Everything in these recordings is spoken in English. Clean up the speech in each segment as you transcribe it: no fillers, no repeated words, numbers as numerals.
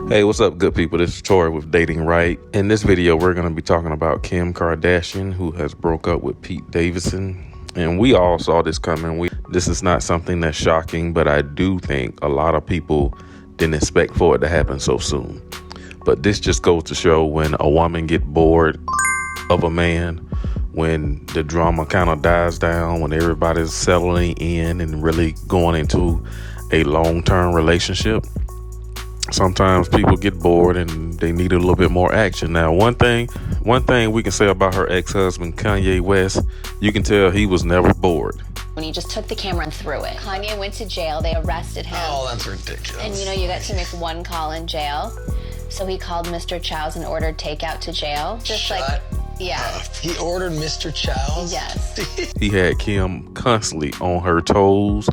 Hey, what's up, good people? This is Troy with Datingwright. In this video, we're going to be talking about Kim Kardashian, who has broke up with Pete Davidson. And we all saw this coming. This is not something that's shocking, but I do think a lot of people didn't expect for it to happen so soon. But this just goes to show when a woman get bored of a man, when the drama kind of dies down, when everybody's settling in and really going into a long-term relationship. Sometimes people get bored and they need a little bit more action. Now, one thing we can say about her ex-husband, Kanye West, you can tell he was never bored. When he just took the camera and threw it. Kanye went to jail. They arrested him. Oh, that's ridiculous. And you get to make one call in jail. So he called Mr. Chow's and ordered takeout to jail. Yeah. He ordered Mr. Chow's? Yes. He had Kim constantly on her toes,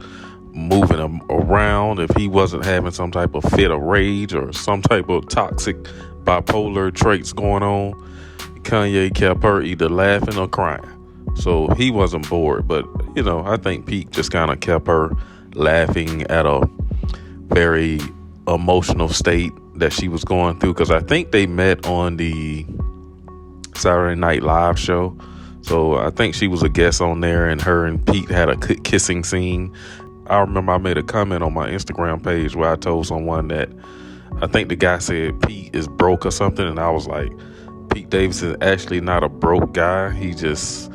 moving him around. If he wasn't having some type of fit of rage or some type of toxic bipolar traits going on, Kanye kept her either laughing or crying. So he wasn't bored, but I think Pete just kind of kept her laughing at a very emotional state that she was going through, because I think they met on the Saturday Night Live show. So I think she was a guest on there, and her and Pete had a kissing scene. I remember I made a comment on my Instagram page where I told someone that I think the guy said Pete is broke or something, and I was like, Pete Davidson is actually not a broke guy. He just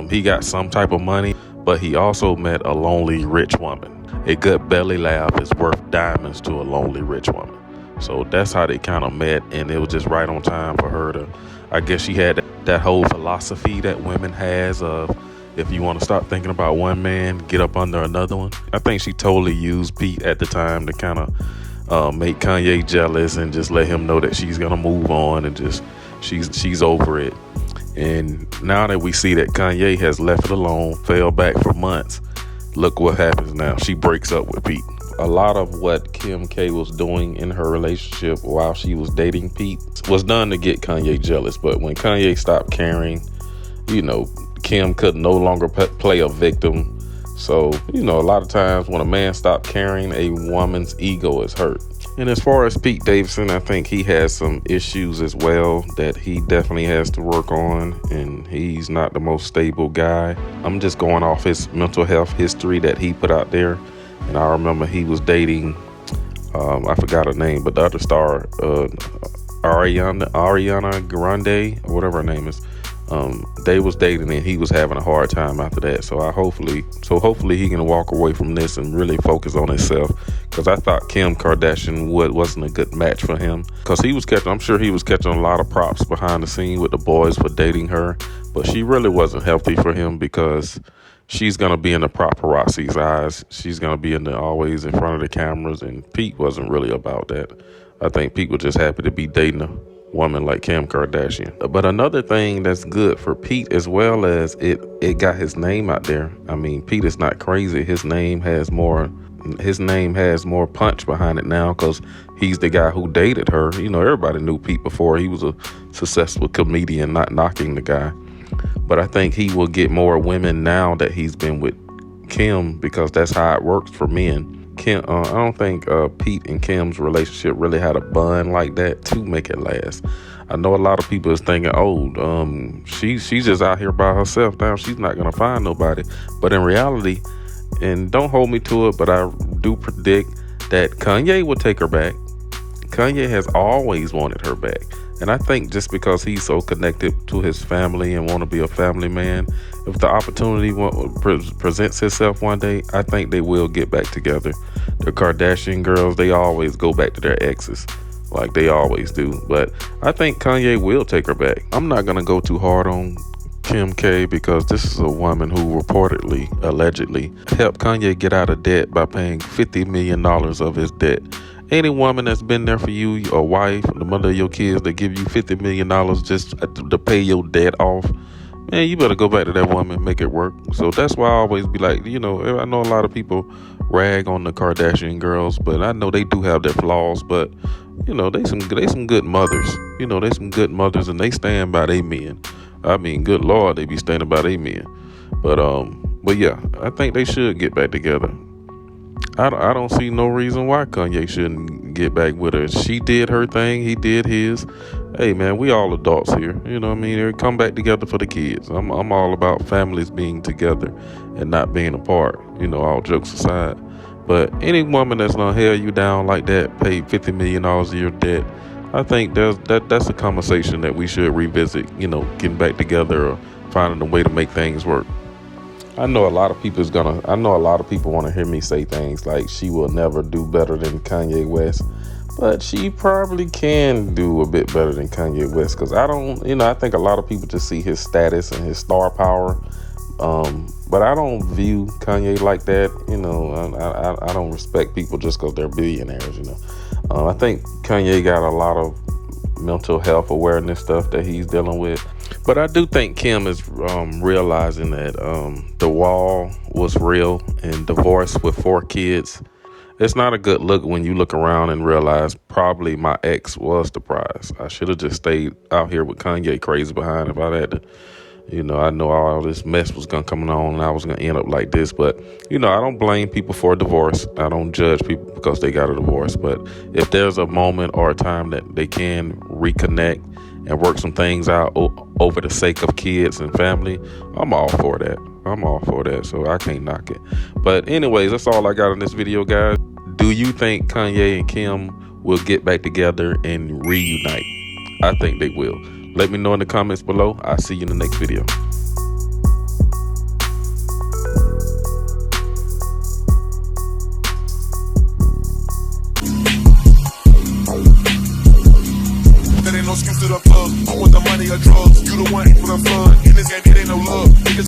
he got some type of money, but he also met a lonely rich woman. A good belly laugh is worth diamonds to a lonely rich woman. So that's how they kind of met, and it was just right on time for her to, I guess she had that whole philosophy that women has of, if you want to stop thinking about one man, get up under another one. I think she totally used Pete at the time to kind of make Kanye jealous and just let him know that she's going to move on and just she's over it. And now that we see that Kanye has left it alone, fell back for months, look what happens now. She breaks up with Pete. A lot of what Kim K was doing in her relationship while she was dating Pete was done to get Kanye jealous. But when Kanye stopped caring, Kim could no longer play a victim. So, a lot of times when a man stops caring, a woman's ego is hurt. And as far as Pete Davidson, I think he has some issues as well that he definitely has to work on, and he's not the most stable guy. I'm just going off his mental health history that he put out there. And I remember he was dating, I forgot her name, but the other star, Ariana Grande, or whatever her name is. They was dating and he was having a hard time after that. So hopefully he can walk away from this and really focus on himself, because I thought Kim Kardashian wasn't a good match for him, because I'm sure he was catching a lot of props behind the scene with the boys for dating her, but she really wasn't healthy for him, because she's going to be in the paparazzi's eyes. She's going to be always in front of the cameras, and Pete wasn't really about that. I think Pete was just happy to be dating a woman like Kim Kardashian. But another thing that's good for Pete, as well as it got his name out there. I mean, Pete is not crazy. His name has more punch behind it now, because he's the guy who dated her. Everybody knew Pete before. He was a successful comedian, not knocking the guy. But I think he will get more women now that he's been with Kim, because that's how it works for men. I don't think Pete and Kim's relationship really had a bond like that to make it last. I know a lot of people is thinking, she's just out here by herself now. She's not going to find nobody. But in reality, and don't hold me to it, but I do predict that Kanye will take her back. Kanye has always wanted her back. And I think just because he's so connected to his family and want to be a family man, if the opportunity presents itself one day, I think they will get back together. The Kardashian girls, they always go back to their exes, like they always do. But I think Kanye will take her back. I'm not going to go too hard on Kim K, because this is a woman who allegedly helped Kanye get out of debt by paying $50 million of his debt. Any woman that's been there for you, a wife, the mother of your kids, that give you $50 million just to pay your debt off, man, you better go back to that woman and make it work. So that's why I always be like, I know a lot of people rag on the Kardashian girls, but I know they do have their flaws, but they some good mothers. They some good mothers, and they stand by their men. I mean, good Lord, they be standing by their men. But yeah, I think they should get back together. I don't see no reason why Kanye shouldn't get back with her. She did her thing, he did his. Hey man, we all adults here. You know what I mean? They come back together for the kids. I'm all about families being together and not being apart. You know, all jokes aside. But any woman that's gonna held you down like that, paid $50 million of your debt, I think that's a conversation that we should revisit. You know, getting back together or finding a way to make things work. I know a lot of people want to hear me say things like she will never do better than Kanye West, but she probably can do a bit better than Kanye West, because I think a lot of people just see his status and his star power, but I don't view Kanye like that. You know, I don't respect people just because they're billionaires. You know, I think Kanye got a lot of mental health awareness stuff that he's dealing with. But I do think Kim is realizing that the wall was real, and divorce with 4 kids. It's not a good look when you look around and realize probably my ex was the prize. I should have just stayed out here with Kanye crazy behind if I had to. You know, I know all this mess was going to come on and I was going to end up like this. But, you know, I don't blame people for a divorce. I don't judge people because they got a divorce. But if there's a moment or a time that they can reconnect and work some things out over the sake of kids and family, I'm all for that. So I can't knock it. But anyways, that's all I got in this video, guys. Do you think Kanye and Kim will get back together and reunite? I think they will. Let me know in the comments below. I'll see you in the next video. That ain't no excuse to the plug. I want the money or drugs. You the one for the fun. In this game, it ain't no love. Niggas